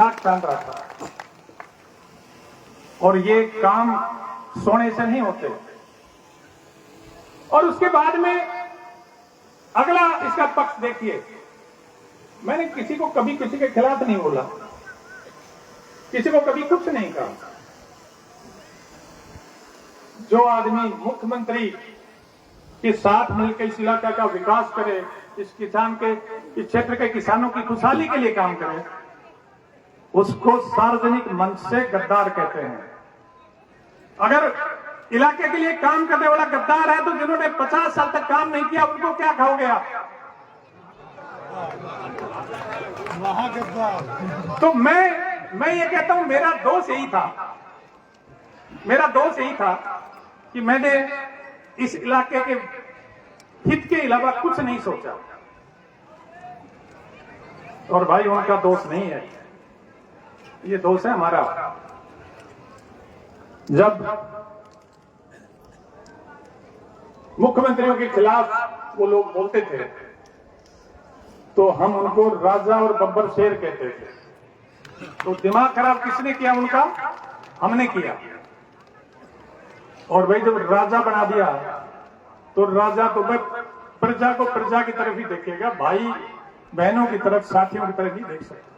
खाक टाल रहा था। और ये काम सोने से नहीं होते। और उसके बाद में अगला इसका पक्ष देखिए, मैंने किसी को कभी किसी के खिलाफ नहीं बोला, किसी को कभी कुछ नहीं कहा। जो आदमी मुख्यमंत्री के साथ मिलकर इस इलाका का विकास करे, इस किसान के, इस क्षेत्र के किसानों की खुशहाली के लिए काम करे, उसको सार्वजनिक मंच से गद्दार कहते हैं। अगर इलाके के लिए काम करने वाला गद्दार है तो जिन्होंने 50 साल तक काम नहीं किया उनको क्या खाओगे आप? तो मैं ये कहता हूं, मेरा दोष यही था कि मैंने इस इलाके के हित के अलावा कुछ नहीं सोचा। और भाई उनका दोष नहीं है, ये दोष है हमारा। जब मुख्यमंत्रियों के खिलाफ वो लोग बोलते थे तो हम उनको राजा और बब्बर शेर कहते थे। तो दिमाग खराब किसने किया उनका? हमने किया। और भाई जब राजा बना दिया तो राजा तो भाई प्रजा को प्रजा की तरफ ही देखेगा, भाई बहनों की तरफ, साथियों की तरफ ही देख सकते।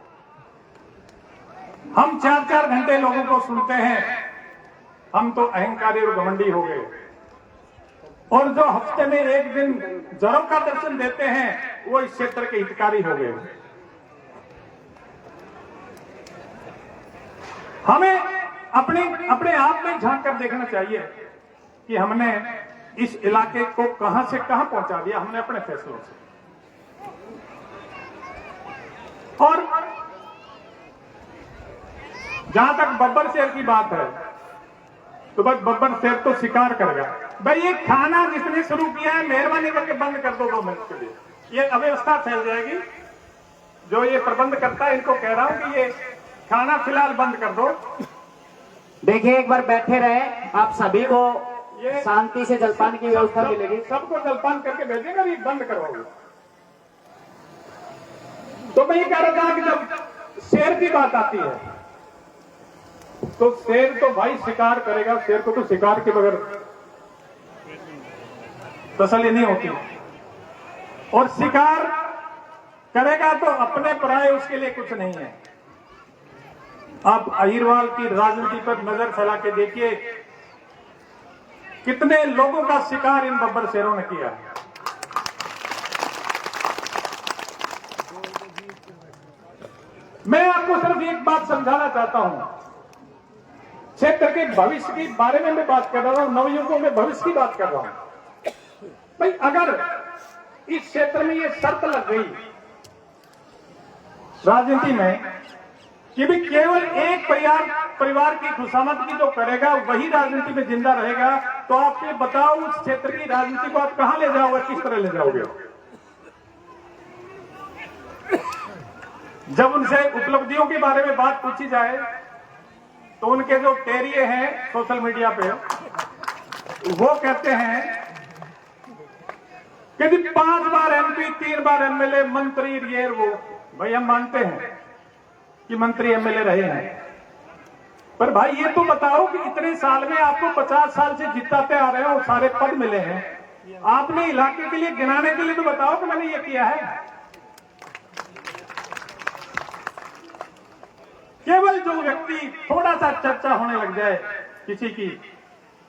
हम 4-4 घंटे लोगों को सुनते हैं, हम तो अहंकारी और घमंडी हो गए। और जो हफ्ते में एक दिन जरों का दर्शन देते हैं वो इस क्षेत्र के हितकारी हो गए। हमें अपने आप में झांक कर देखना चाहिए कि हमने इस इलाके को कहां से कहां पहुंचा दिया हमने अपने फैसलों से। और जहां तक बब्बर शेर की बात है तो बस बब्बर शेर तो शिकार करेगा। भाई ये खाना जिसने शुरू किया है, मेहरबानी करके बंद कर दो 2 मिनट के लिए, ये अव्यवस्था फैल जाएगी। जो ये प्रबंध करता है इनको कह रहा हूं कि ये खाना फिलहाल बंद कर दो। देखिए एक बार बैठे रहे, आप सभी को शांति से जलपान की व्यवस्था मिलेगी। सबको जलपान करके भेजेगा, ये बंद करवाओगे। तो मैं ये कह रहा था कि जब शेर की बात आती है तो शेर तो भाई शिकार करेगा, शेर को तो शिकार के बगैर तसल्ली नहीं होती। और शिकार करेगा तो अपने पराये उसके लिए कुछ नहीं है। आप अहिरवाल की राजनीति पर नजर फैला के देखिए, कितने लोगों का शिकार इन बब्बर शेरों ने किया। मैं आपको सिर्फ एक बात समझाना चाहता हूं, क्षेत्र के भविष्य के बारे में मैं बात कर रहा हूं, नवयुवकों के भविष्य की बात कर रहा हूं। भाई अगर इस क्षेत्र में ये शर्त लग गई राजनीति में कि भी केवल एक परिवार की खुशामद की जो करेगा वही राजनीति में जिंदा रहेगा, तो आप ये बताओ उस क्षेत्र की राजनीति को आप कहां ले जाओगे, किस तरह ले जाओगे? जब उनसे उपलब्धियों के बारे में बात पूछी जाए तो उनके जो टेरिये हैं सोशल मीडिया पे, वो कहते हैं कि 5 बार एमपी, 3 बार एमएलए, मंत्री, ये वो। भाई हम मानते हैं कि मंत्री एमएलए रहे हैं, पर भाई ये तो बताओ कि इतने साल में आपको 50 साल से जिताते आ रहे हो, सारे पद मिले हैं, आपने इलाके के लिए गिनाने के लिए तो बताओ कि मैंने ये किया है। केवल जो व्यक्ति थोड़ा सा चर्चा होने लग जाए किसी की,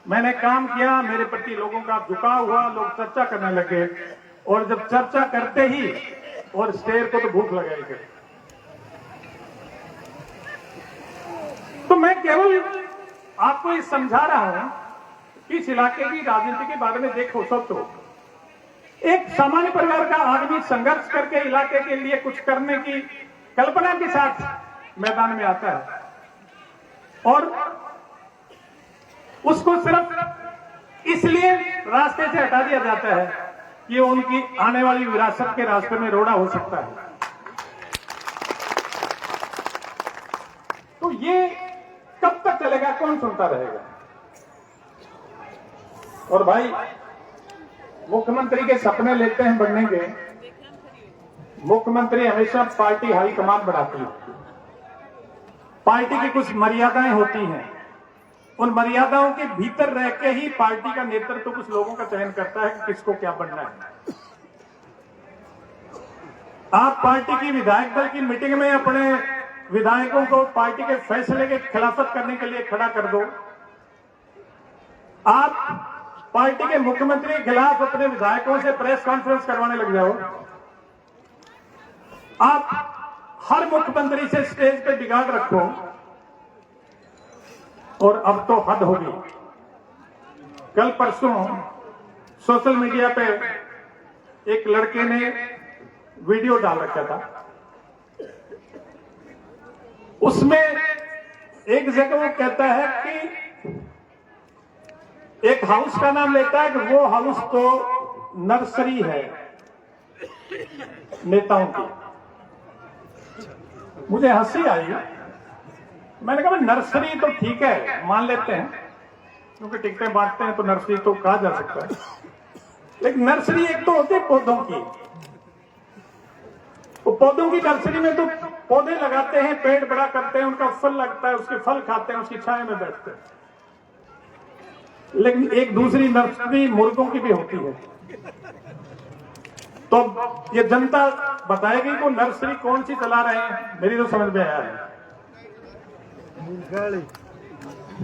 मैंने काम किया, मेरे प्रति लोगों का झुकाव हुआ, लोग चर्चा करने लगे, और जब चर्चा करते ही, और शेर को तो भूख लगाई गई। तो मैं केवल आपको ये समझा रहा हूं कि इस इलाके की राजनीति के बारे में देखो, सोचो। एक सामान्य परिवार का आदमी संघर्ष करके इलाके के लिए कुछ करने की कल्पना के साथ मैदान में आता है, और उसको सिर्फ इसलिए रास्ते से हटा दिया जाता है कि उनकी आने वाली विरासत के रास्ते में रोड़ा हो सकता है। तो ये कब तक चलेगा, कौन सुनता रहेगा? और भाई मुख्यमंत्री के सपने लेते हैं बनने के, मुख्यमंत्री हमेशा पार्टी हाईकमान बढ़ाती है। पार्टी की कुछ मर्यादाएं होती हैं, उन मर्यादाओं के भीतर रह के ही पार्टी का नेतृत्व कुछ लोगों का चयन करता है कि किसको क्या बनना है। आप पार्टी की विधायक दल की मीटिंग में अपने विधायकों को पार्टी के फैसले के खिलाफत करने के लिए खड़ा कर दो। आप पार्टी के मुख्यमंत्री के खिलाफ अपने विधायकों से प्रेस कॉन्फ्रेंस करवाने लग जाओ। आप हर मुख्यमंत्री से स्टेज पे बिगाड़ रखो। और अब तो हद होगी। कल परसों सोशल मीडिया पे एक लड़के ने वीडियो डाल रखा था, उसमें एक जगह वो कहता है कि एक हाउस का नाम लेता है कि वो हाउस तो नर्सरी है नेताओं की। मुझे हंसी आई। मैंने कहा नर्सरी तो ठीक है, मान लेते हैं, क्योंकि टिकटें बांटते हैं तो नर्सरी तो कहा जा सकता है, लेकिन नर्सरी एक तो होती है पौधों की। तो पौधों की नर्सरी में तो पौधे लगाते हैं, पेड़ बड़ा करते हैं, उनका फल लगता है, उसके फल खाते हैं, उसकी छाया में बैठते हैं। लेकिन एक दूसरी नर्सरी मुर्गों की भी होती है। तो ये जनता बताएगी कि नर्सरी कौन सी चला रहे हैं। मेरी तो समझ में आया है।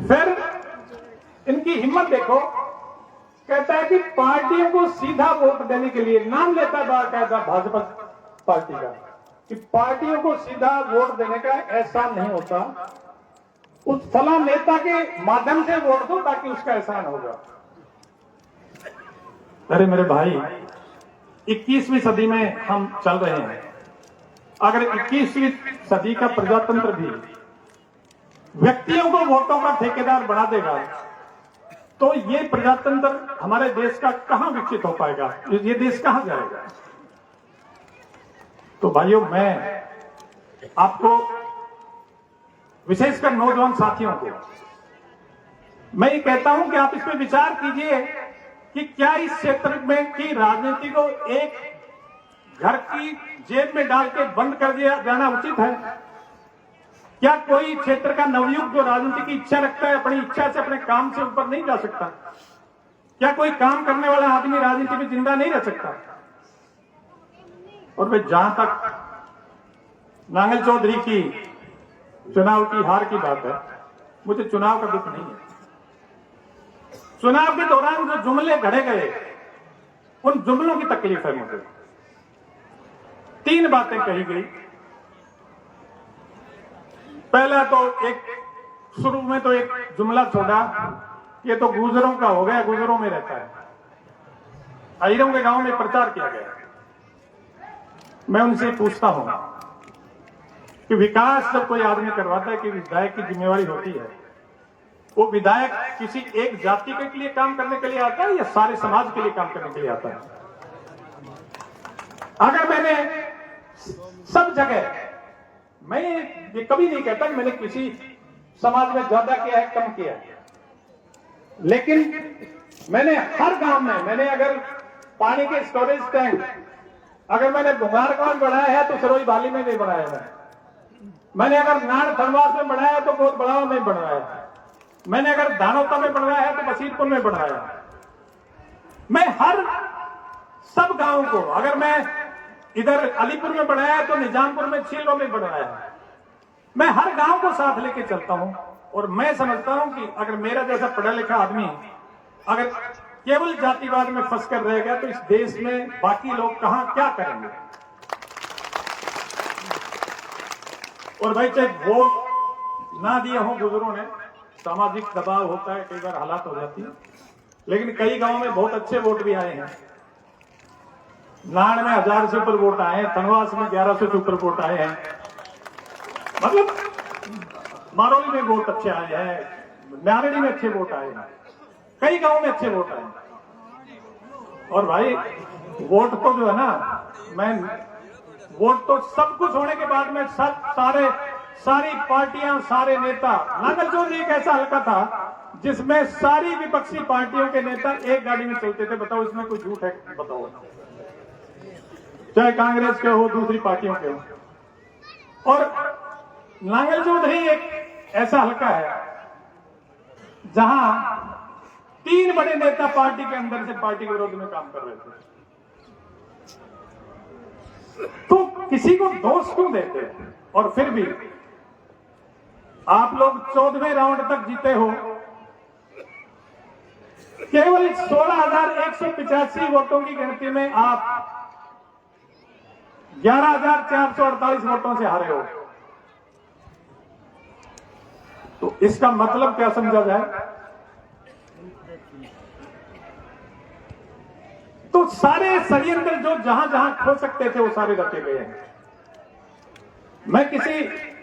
फिर इनकी हिम्मत देखो, कहता है कि पार्टियों को सीधा वोट देने के लिए, नाम लेता है बाकायदा भाजपा पार्टी का, कि पार्टियों को सीधा वोट देने का एहसान नहीं होता, उस फला नेता के माध्यम से वोट दो ताकि उसका एहसान होगा। अरे मेरे भाई, 21वीं सदी में हम चल रहे हैं। अगर 21वीं सदी का प्रजातंत्र भी व्यक्तियों को वोटों का ठेकेदार बना देगा तो ये प्रजातंत्र हमारे देश का कहां विकसित हो पाएगा, ये देश कहां जाएगा। तो भाइयों, मैं आपको, विशेषकर नौजवान साथियों को मैं ये कहता हूं कि आप इस पर विचार कीजिए कि क्या इस क्षेत्र में की राजनीति को एक घर की जेब में डाल के बंद कर दिया जाना उचित है। क्या कोई क्षेत्र का नवयुवक जो राजनीति की इच्छा रखता है अपनी इच्छा से अपने काम से ऊपर नहीं जा सकता? क्या कोई काम करने वाला आदमी राजनीति में जिंदा नहीं रह सकता? और वे जहां तक नांगल चौधरी की चुनाव की हार की बात है, मुझे चुनाव का दुख नहीं है। चुनाव के दौरान जो जुमले घड़े गए, उन जुमलों की तकलीफ है मुझे। 3 बातें कही गई। पहला तो एक शुरू में तो एक जुमला छोड़ा, ये तो गुजरों का हो गया, गुजरों में रहता है। अहिरों के गांव में प्रचार किया गया। मैं उनसे पूछता हूं कि विकास जब कोई आदमी करवाता है कि विधायक की जिम्मेवारी होती है, वो विधायक किसी एक जाति के लिए काम करने के लिए आता है या सारे समाज के लिए काम करने के लिए आता है? अगर मैंने सब जगह, मैं ये कभी नहीं कहता कि मैंने किसी समाज में ज्यादा किया है, कम किया है, लेकिन मैंने हर गांव में, मैंने अगर पानी के स्टोरेज टैंक अगर मैंने बुंगारगांव में बढ़ाया है तो सरोज बाली में भी बढ़ाया है। मैंने अगर नाड़ धनवास में बढ़ाया है तो बहुत बड़ावा में बढ़ाया है। मैंने अगर धानोता में बढ़ाया है तो बसीरपुर में बढ़ाया है। मैं हर सब गांवों को, अगर मैं इधर अलीपुर में बढ़ाया है तो निजामपुर में, छीलों में बढ़ाया है। मैं हर गांव को साथ लेके चलता हूं और मैं समझता हूं कि अगर मेरा जैसा पढ़ा लिखा आदमी अगर केवल जातिवाद में फंस कर रहेगा तो इस देश में बाकी लोग कहां क्या करेंगे। और भाई, चाहे वोट ना दिए हों बुजुर्गों ने, सामाजिक दबाव होता है, कई बार हालात हो जाती है, लेकिन कई गांवों में बहुत अच्छे वोट भी आए हैं। नाड़ में 1000 से ऊपर वोट आए हैं, धनवास में 1100 से ऊपर वोट आए हैं, मतलब मारौली में वोट अच्छे आए हैं, नारणी में अच्छे वोट आए हैं, कई गांवों में अच्छे वोट आए हैं। और भाई, वोट तो जो है ना, मैं वोट तो सब कुछ होने के बाद में सारी पार्टियां, सारे नेता, नांगल चौधरी एक ऐसा हल्का था जिसमें सारी विपक्षी पार्टियों के नेता एक गाड़ी में चलते थे। बताओ इसमें कोई झूठ है? बताओ, चाहे कांग्रेस के हो, दूसरी पार्टियों के हो। और नांगल चौधरी एक ऐसा हलका है जहां 3 बड़े नेता पार्टी के अंदर से पार्टी के विरोध में काम कर रहे थे। तो किसी को दोष क्यों देते हैं? और फिर भी आप लोग 14वें राउंड तक जीते हो, केवल 16,185 वोटों की गिनती में आप 11,448 वोटों से हारे हो। तो इसका मतलब क्या समझा जाए? तो सारे षड्यंत्र जो जहां जहां खो सकते थे वो सारे रचे गए हैं। मैं किसी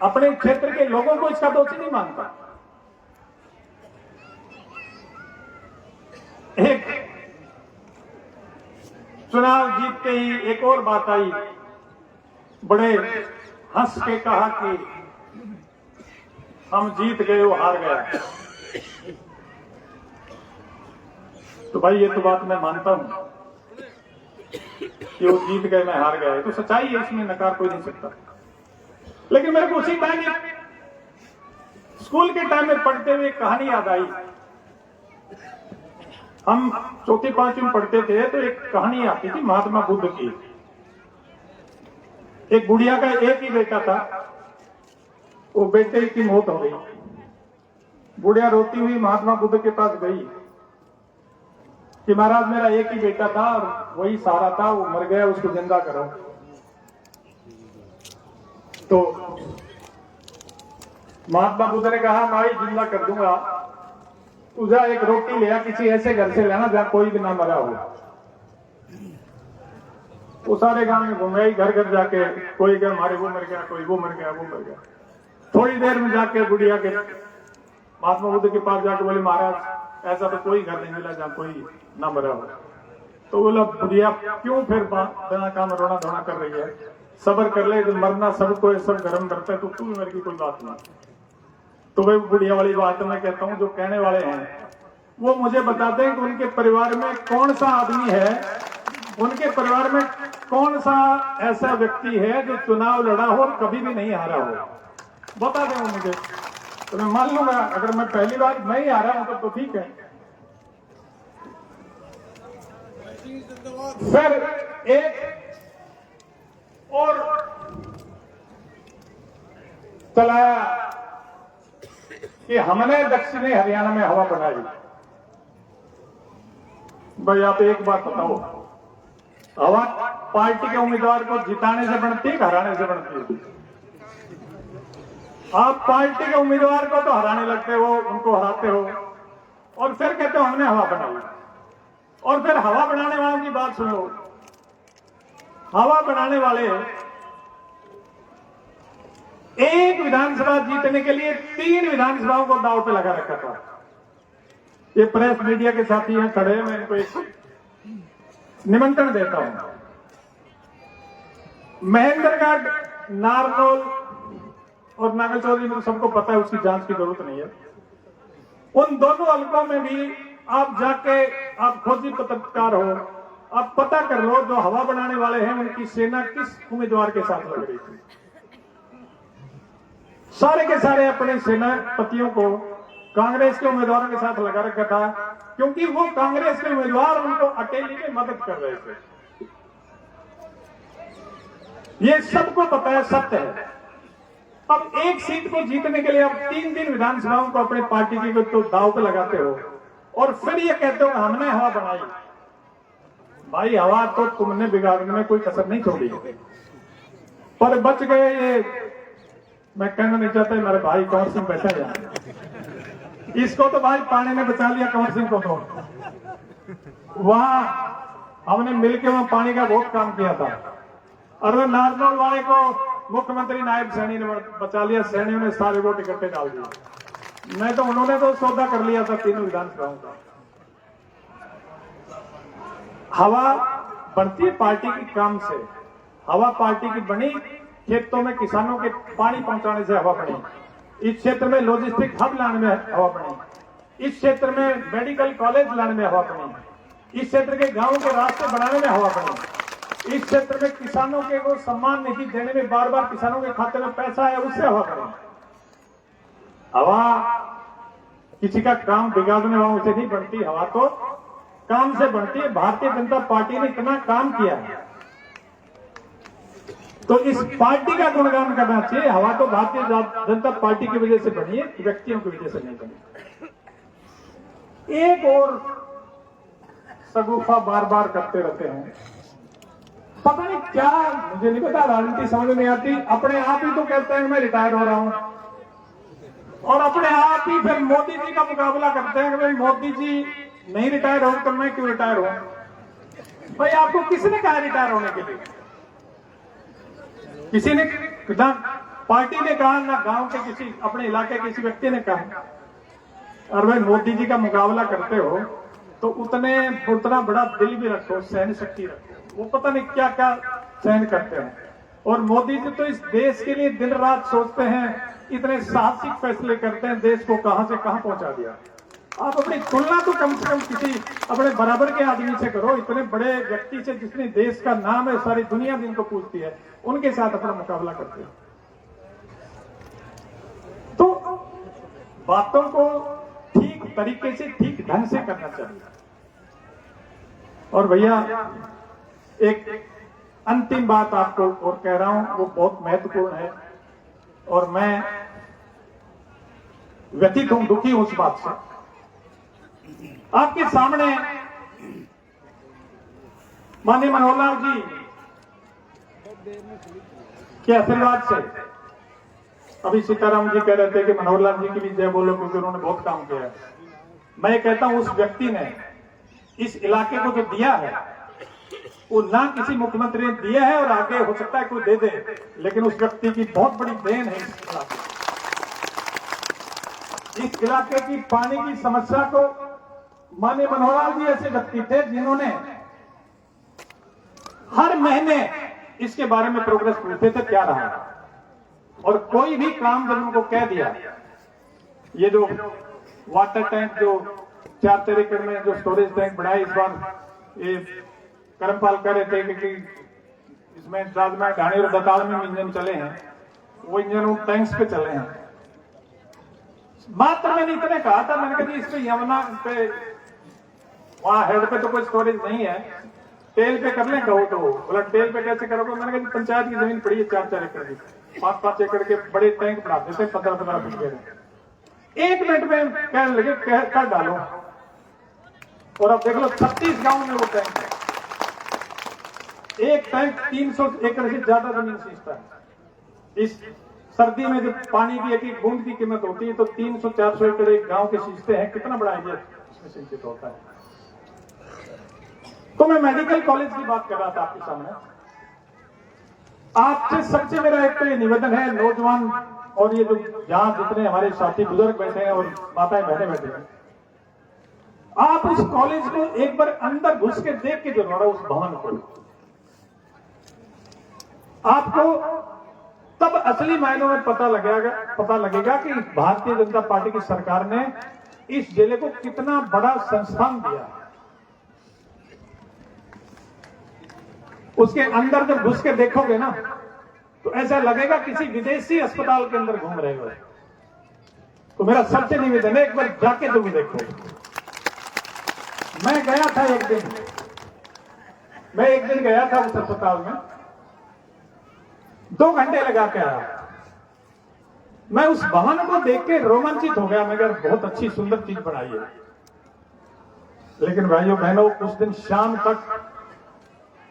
अपने क्षेत्र के लोगों को इसका दोषी नहीं मानता। एक चुनाव जीतते ही एक और बात आई, बड़े हंस के कहा कि हम जीत गए वो हार गया। तो भाई ये तो बात मैं मानता हूं कि वो जीत गए मैं हार गया, तो सच्चाई है, इसमें नकार कोई नहीं सकता। लेकिन मेरे को उसी टाइम स्कूल के टाइम में पढ़ते हुए कहानी याद आई। हम 4वीं 5वीं में पढ़ते थे तो एक कहानी आती थी महात्मा बुद्ध की। एक बुढ़िया का एक ही बेटा था, वो बेटे की मौत हो गई। बुढ़िया रोती हुई महात्मा बुद्ध के पास गई कि महाराज मेरा एक ही बेटा था और वही सहारा था, वो मर गया, उसको जिंदा करो। तो महात्मा बुद्ध ने कहा माई जिंदा कर दूंगा, तुझा एक रोटी लिया किसी ऐसे घर से लेना जहां कोई भी ना मरा हो। वो सारे गांव में घूम गई, घर घर जाके कोई घर हमारे वो मर गया, कोई वो मर गया, वो मर गया। थोड़ी देर में जाके बुढ़िया के महात्मा बुद्ध के पास जाके बोले महाराज ऐसा तो कोई घर नहीं मिला जहां कोई ना मरा हो। तो बोला बुढ़िया क्यों फिर बिना काम रोना धोना कर रही है, सब्र कर ले, मरना सबको सब गर्म करता है, तो तू मेरे की कोई बात नहीं। तो भाई बुढ़िया वाली बात मैं कहता हूं, जो कहने वाले हैं वो मुझे बताते हैं कि उनके परिवार में कौन सा आदमी है, उनके परिवार में कौन सा ऐसा व्यक्ति है जो चुनाव लड़ा हो और कभी भी नहीं हारा हो। बता दें वो मुझे, तो मैं मान लूंगा। अगर मैं पहली बार मैं ही हारा हूं तो ठीक है। फिर एक और चलाया कि हमने दक्षिणी हरियाणा में हवा बनाई। भाई आप एक बात बताओ, हवा पार्टी के उम्मीदवार को जिताने से बनती है, हराने से बनती है? आप पार्टी के उम्मीदवार को तो हराने लगते हो, उनको हराते हो और फिर कहते हो हमने हवा बनाई। और फिर हवा बनाने वालों की बात सुनो। हवा बनाने वाले एक विधानसभा जीतने के लिए 3 विधानसभाओं को दांव पे लगा रखा था। ये प्रेस मीडिया के साथी यहां खड़े हैं, मैं इनको एक निमंत्रण देता हूं। महेंद्रगढ़, नारनौल और नांगल चौधरी में सबको पता है, उसकी जांच की जरूरत नहीं है। उन दोनों हलकों में भी आप जाके, आप खोजी पत्रकार हो, आप पता कर लो जो हवा बनाने वाले हैं उनकी सेना किस उम्मीदवार के साथ लग रही थी। सारे के सारे अपने सेनापतियों को कांग्रेस के उम्मीदवारों के साथ लगा रखा था, क्योंकि वो कांग्रेस के उम्मीदवार उनको अकेले में मदद कर रहे थे। ये सबको पता है, सत्य है। अब एक सीट को जीतने के लिए आप 3 विधानसभाओं को अपने पार्टी की तो दांव पे लगाते हो और फिर ये कहते हो हमने हवा बनाई। भाई हवा तो तुमने बिगाड़ने में कोई कसर नहीं छोड़ी, पर बच गए ये। मैं कहना नहीं चाहता मेरे भाई कंवर सिंह बैठा जाए, इसको तो भाई पानी ने बचा लिया कंवर सिंह को। तो वहां हमने मिलकर वहां पानी का बहुत काम किया था। और वो नारनौल वाले को मुख्यमंत्री नायब सैनी ने बचा लिया, सैनियों ने सारे वोट इकट्ठे डाल दिए। नहीं तो उन्होंने तो सौदा कर लिया था 3 विधानसभाओं का। हवा बनती है पार्टी के काम से। हवा पार्टी की बनी, खेतों में किसानों के पानी पहुंचाने से हवा बनी, इस क्षेत्र में लॉजिस्टिक हब लाने में हवा बनी, इस क्षेत्र में मेडिकल कॉलेज लाने में हवा बनी, इस क्षेत्र के गांवों के रास्ते बनाने में हवा बनी, इस क्षेत्र में किसानों के को सम्मान निधि देने में बार बार किसानों के खाते में पैसा है, उससे हवा बनी। हवा किसी का काम बिगाड़ने वालों से नहीं बढ़ती, हवा तो काम से बढ़ती है। भारतीय जनता पार्टी ने इतना काम किया है तो इस पार्टी का गुणगान करना चाहिए। हवा तो भारतीय जनता पार्टी की वजह से बनी है, व्यक्तियों की वजह से नहीं बनी। एक और सगुफा बार बार करते रहते हैं, पता नहीं क्या, मुझे नहीं पता, राजनीति समझ नहीं आती। अपने आप ही तो कहते हैं मैं रिटायर हो रहा हूं और अपने आप ही फिर मोदी जी का मुकाबला करते हैं कि भाई मोदी जी नहीं रिटायर हो तो मैं क्यों रिटायर हूं। भाई आपको किसने कहा रिटायर होने के लिए? किसी ने ना पार्टी ने कहा, ना गांव के किसी अपने इलाके के किसी व्यक्ति ने कहा। और भाई मोदी जी का मुकाबला करते हो तो उतना बड़ा दिल भी रखो, सहन शक्ति रखो। वो पता नहीं क्या क्या सहन करते हैं। और मोदी जी तो इस देश के लिए दिन रात सोचते हैं, इतने साहसिक फैसले करते हैं, देश को कहां से कहां पहुंचा दिया। आप अपनी तुलना तो कम से कम किसी अपने बराबर के आदमी से करो, इतने बड़े व्यक्ति से जिसने देश का नाम है, सारी दुनिया जिनको पूछती है, उनके साथ अपना मुकाबला करते हो। तो बातों को ठीक तरीके से, ठीक ढंग से करना चाहिए। और भैया एक अंतिम बात आपको और कह रहा हूं, वो बहुत महत्वपूर्ण है और मैं व्यथित हूं, दुखी हूं उस बात से। आपके सामने माननीय मनोहर लाल जी के आशीर्वाद से, अभी सीताराम जी कह रहे थे कि मनोहर लाल जी की भी जय बोलो क्योंकि उन्होंने बहुत काम किया है। मैं कहता हूं उस व्यक्ति ने इस इलाके को जो दिया है वो ना किसी मुख्यमंत्री ने दिया है और आगे हो सकता है कोई दे दे, लेकिन उस व्यक्ति की बहुत बड़ी देन है। इस इलाके की पानी की समस्या को माननीय मनोहर लाल जी ऐसे व्यक्ति थे जिन्होंने हर महीने इसके बारे में प्रोग्रेस पूछते थे क्या रहा, और कोई भी काम जब उनको कह दिया, ये जो वाटर टैंक जो 4 एकड़ में जो स्टोरेज टैंक बढ़ाए इस बार, ये करमपाल कह रहे थे कि इसमें राजमा ढाणी और दताल में इंजन चले हैं, वो इंजन उन टैंक्स पे चले हैं। मात्र मैंने इतने कहा था, मैंने कहा इस पे यमुना पे वहां हेड पे तो कोई स्टोरेज नहीं है, टेल पे कर लें कहो तो। बोला टेल पे कैसे करोगे? मैंने कहा पंचायत की जमीन पड़ी है 4 एकड़ की, 5 एकड़ के बड़े टैंक बना देते 15 फीट के। 1 मिनट में कहने लगे कर डालो, और अब देख लो 36 गांव में वो टैंक है। एक टैंक 300 एकड़ से ज्यादा जमीन सींचता है। इस सर्दी में जब पानी की एक बूंद की कीमत होती है तो 300-400 एकड़ एक गांव के सींचते हैं, कितना बड़ा एरिया इसमें सिंचित होता है। तो मैं मेडिकल कॉलेज की बात कर रहा था आपके सामने। आपसे सबसे मेरा एक तो ये निवेदन है, नौजवान और ये जो यहां जितने हमारे साथी बुजुर्ग बैठे हैं और माताएं बहनें बैठे हैं, आप उस कॉलेज को एक बार अंदर घुस के देख के जरूर उस भवन को, आपको तब असली मायनों में पता लगेगा कि भारतीय जनता पार्टी की सरकार ने इस जिले को कितना बड़ा संस्थान दिया है। उसके अंदर जब घुस के देखोगे ना तो ऐसा लगेगा किसी विदेशी अस्पताल के अंदर घूम रहे हो। तो मेरा सबसे निवेदन है एक बार जाके तुम देखो। मैं गया था एक दिन गया था उस अस्पताल में, 2 घंटे लगा के आया। मैं उस भवन को देख के रोमांचित हो गया। मैं कहा बहुत अच्छी सुंदर चीज बनाई है, लेकिन भाइयों बहनों उस दिन शाम तक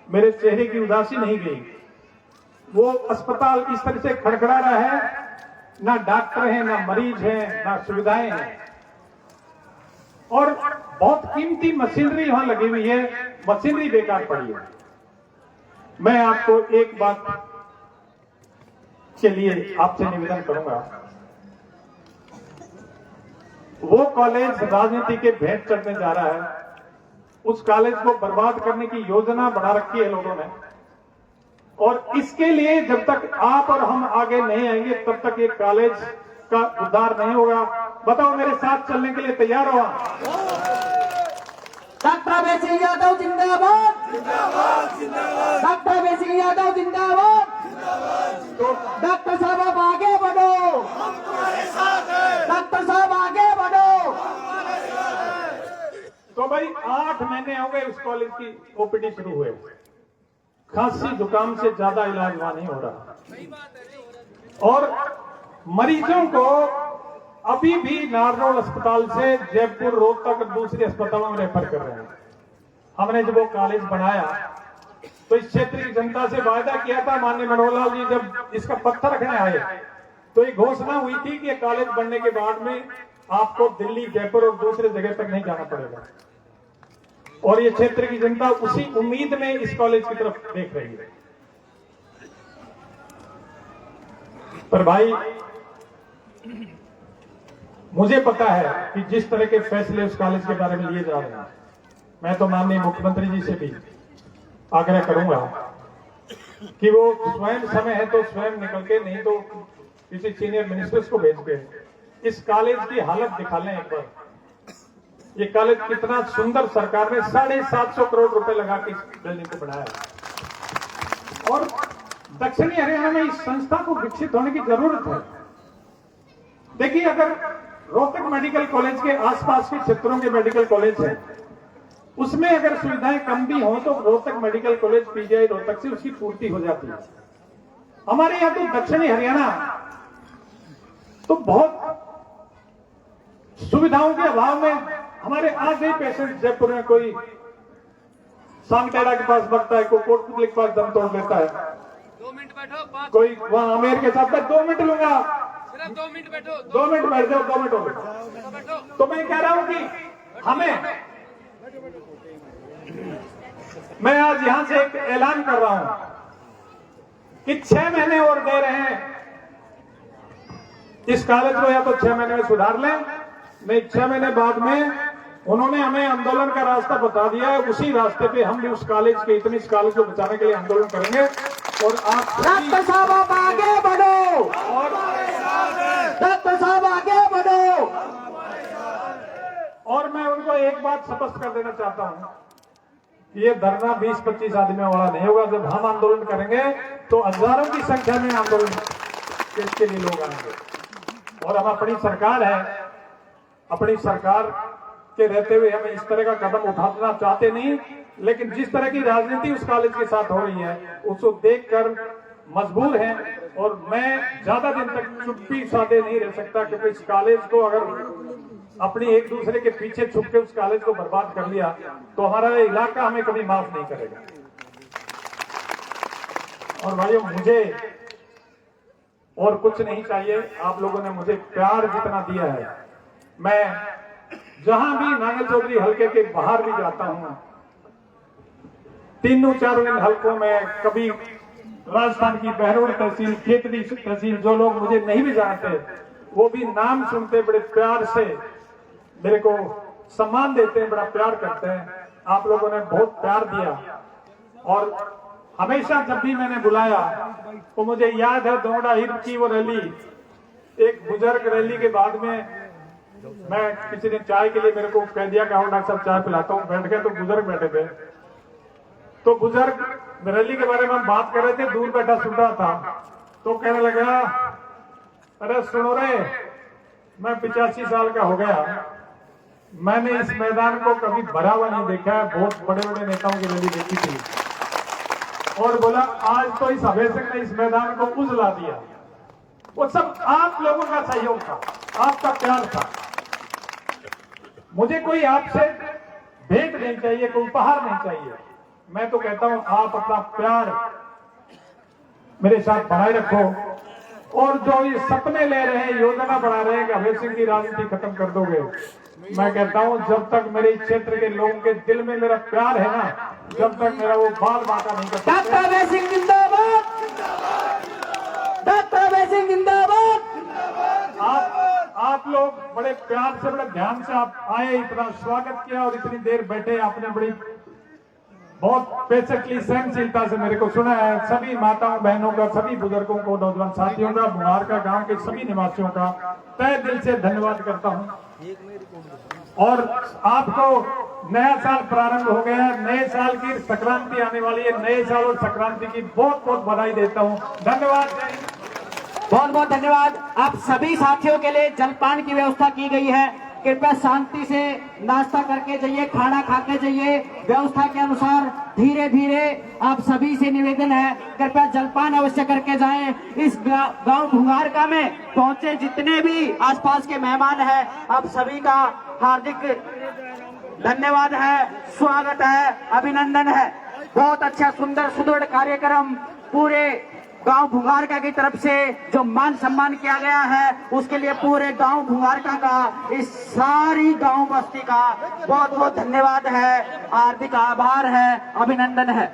मेरे चेहरे की उदासी नहीं गई। वो अस्पताल इस तरह से खड़खड़ा रहा है, ना डॉक्टर हैं, ना मरीज हैं, ना सुविधाएं हैं, और बहुत कीमती मशीनरी वहां लगी हुई है, मशीनरी बेकार पड़ी है। मैं आपको एक बात के लिए आपसे निवेदन करूंगा, वो कॉलेज राजनीति के भेंट चढ़ने जा रहा है। उस कॉलेज को बर्बाद करने की योजना बना रखी है लोगों ने, और इसके लिए जब तक आप और हम आगे नहीं आएंगे तब तक ये कॉलेज का उद्धार नहीं होगा। बताओ मेरे साथ चलने के लिए तैयार हो? डॉक्टर अभय सिंह यादव जिंदाबाद, डॉक्टर अभय सिंह यादव जिंदाबाद। डॉक्टर साहब आप आगे बढ़ो, उस कॉलेज की ओपीडी शुरू हुए। खांसी जुकाम से ज्यादा इलाज वहां नहीं हो रहा, और मरीजों को अभी भी नारनौल अस्पताल से जयपुर रोहतक दूसरे अस्पतालों में रेफर कर रहे हैं। हमने जब वो कॉलेज बनाया तो इस क्षेत्र की जनता से वायदा किया था, माननीय मनोहर लाल जी जब इसका पत्थर रखने आए तो ये घोषणा हुई थी कि कॉलेज बनने के बाद में आपको दिल्ली, जयपुर और दूसरे जगह तक नहीं जाना पड़ेगा। और ये क्षेत्र की जनता उसी उम्मीद में इस कॉलेज की तरफ देख रही है। पर भाई, मुझे पता है कि जिस तरह के फैसले उस कॉलेज के बारे में लिए जा रहे हैं, मैं तो माननीय मुख्यमंत्री जी से भी आग्रह करूंगा कि वो स्वयं समय है तो स्वयं निकल के, नहीं तो किसी सीनियर मिनिस्टर्स को भेज के इस कॉलेज की हालत दिखा लें एक बार। ये कॉलेज कितना सुंदर, सरकार ने 750 करोड़ रुपए लगा के इस बिल्डिंग को बनाया, और दक्षिणी हरियाणा में इस संस्था को विकसित होने की जरूरत है। देखिए, अगर रोहतक मेडिकल कॉलेज के आसपास के क्षेत्रों के मेडिकल कॉलेज है, उसमें अगर सुविधाएं कम भी हो तो Rohtak medical college PGI Rohtak से उसकी पूर्ति हो जाती है। हमारे यहाँ तो दक्षिणी हरियाणा तो बहुत सुविधाओं के अभाव में हमारे आधे पेशेंट जयपुर में कोई सांगटेड़ा के पास बढ़ता है, कोई कोटपुतली के पास दम तोड़ लेता है, 2 मिनट बैठो, कोई वहां आमेर के साथ 2 मिनट लूंगा, सिर्फ 2 मिनट बैठो, 2 मिनट बैठ जाओ, 2 मिनट हो गए। बैठो। तो मैं कह रहा हूं कि हमें, मैं आज यहां से एक ऐलान कर रहा हूं कि 6 महीने और दे रहे हैं इस कॉलेज को, या तो 6 महीने में सुधार लें, नहीं 6 महीने बाद में उन्होंने हमें आंदोलन का रास्ता बता दिया है, उसी रास्ते पे हम भी उस कॉलेज के, इतनी इस कॉलेज को बचाने के लिए आंदोलन करेंगे। और आप डॉक्टर साहब आप आगे बढ़ो, और डॉक्टर साहब आगे बढ़ो। और मैं उनको एक बात स्पष्ट कर देना चाहता हूं, ये धरना 20-25 आदमियों वाला नहीं होगा। जब हम आंदोलन करेंगे तो हजारों की संख्या में आंदोलन इसके लिए लोग आएंगे। और हम अपनी सरकार है, अपनी सरकार के रहते हुए हम इस तरह का कदम उठाना चाहते नहीं, लेकिन जिस तरह की राजनीति उस कॉलेज के साथ हो रही है उसको देखकर मजबूर हैं। और मैं ज्यादा दिन तक चुप्पी साधे नहीं रह सकता, क्योंकि इस कॉलेज को अगर अपनी एक दूसरे के पीछे छुप के उस कॉलेज को बर्बाद कर लिया तो हमारा इलाका हमें कभी माफ नहीं करेगा। और भाइयों, मुझे और कुछ नहीं चाहिए, आप लोगों ने मुझे प्यार जितना दिया है, मैं जहां भी नांगल चौधरी हल्के के बाहर भी जाता हूं, 3-4 हल्कों में, कभी राजस्थान की बहरोड तहसील, खेतड़ी तहसील, जो लोग मुझे नहीं भी जानते वो भी नाम सुनते बड़े प्यार से मेरे को सम्मान देते हैं, बड़ा प्यार करते हैं। आप लोगों ने बहुत प्यार दिया, और हमेशा जब भी मैंने बुलाया तो मुझे याद है दोड़ा हिर की वो रैली, एक बुजुर्ग रैली के बाद में मैं किसी ने चाय के लिए मेरे को कह दिया कि आओ डॉक्टर साहब चाय पिलाता हूँ, बैठ गए तो बुजुर्ग बैठे थे। तो बुजुर्ग रैली के बारे में हम बात कर रहे थे, दूर बैठा सुन रहा था, तो कहने लगा, अरे सुनो रे, मैं 85 साल का हो गया, मैंने इस मैदान को कभी भरा हुआ नहीं देखा है, बहुत बड़े बड़े नेताओं की रैली देखी थी। और बोला आज तो इस अभेसक ने इस मैदान को उजला दिया। वो सब आप लोगों का सहयोग था, आपका प्यार था। मुझे कोई आपसे भेंट नहीं चाहिए, कोई उपहार नहीं चाहिए। मैं तो कहता हूं आप अपना प्यार मेरे साथ बनाए रखो, और जो ये सपने ले रहे हैं, योजना बना रहे हैं कि अभय सिंह की राजनीति खत्म कर दोगे, मैं कहता हूं जब तक मेरे क्षेत्र के लोगों के दिल में मेरा प्यार है ना, जब तक मेरा वो बाल बांका नहीं कर सकते। डॉक्टर अभय सिंह जिंदाबाद, डॉक्टर अभय सिंह जिंदाबाद। आप लोग बड़े प्यार से, बड़े ध्यान से आप आए, इतना स्वागत किया और इतनी देर बैठे, आपने बड़ी बहुत पेशेंटली, सहनशीलता से मेरे को सुना है। सभी माताओं बहनों का, सभी बुजुर्गों को, नौजवान साथियों का, बुनार का गांव के सभी निवासियों का तहे दिल से धन्यवाद करता हूं। और आपको नया साल प्रारंभ हो गया है, नए साल की संक्रांति आने वाली है, नए साल और संक्रांति की बहुत बहुत बधाई देता हूं। धन्यवाद, बहुत बहुत धन्यवाद। आप सभी साथियों के लिए जलपान की व्यवस्था की गई है। कृपया शांति से नाश्ता करके जाइए, खाना खा के जाइए, व्यवस्था के अनुसार धीरे धीरे। आप सभी से निवेदन है, कृपया जलपान अवश्य करके जाएं। इस गांव भुंगारका में पहुंचे जितने भी आसपास के मेहमान हैं, आप सभी का हार्दिक धन्यवाद है, स्वागत है, अभिनंदन है। बहुत अच्छा सुंदर सुदृढ़ कार्यक्रम पूरे गांव भुंगारका की तरफ से जो मान सम्मान किया गया है, उसके लिए पूरे गांव भुंगारका का, इस सारी गांव बस्ती का बहुत बहुत धन्यवाद है, हार्दिक आभार है, अभिनंदन है।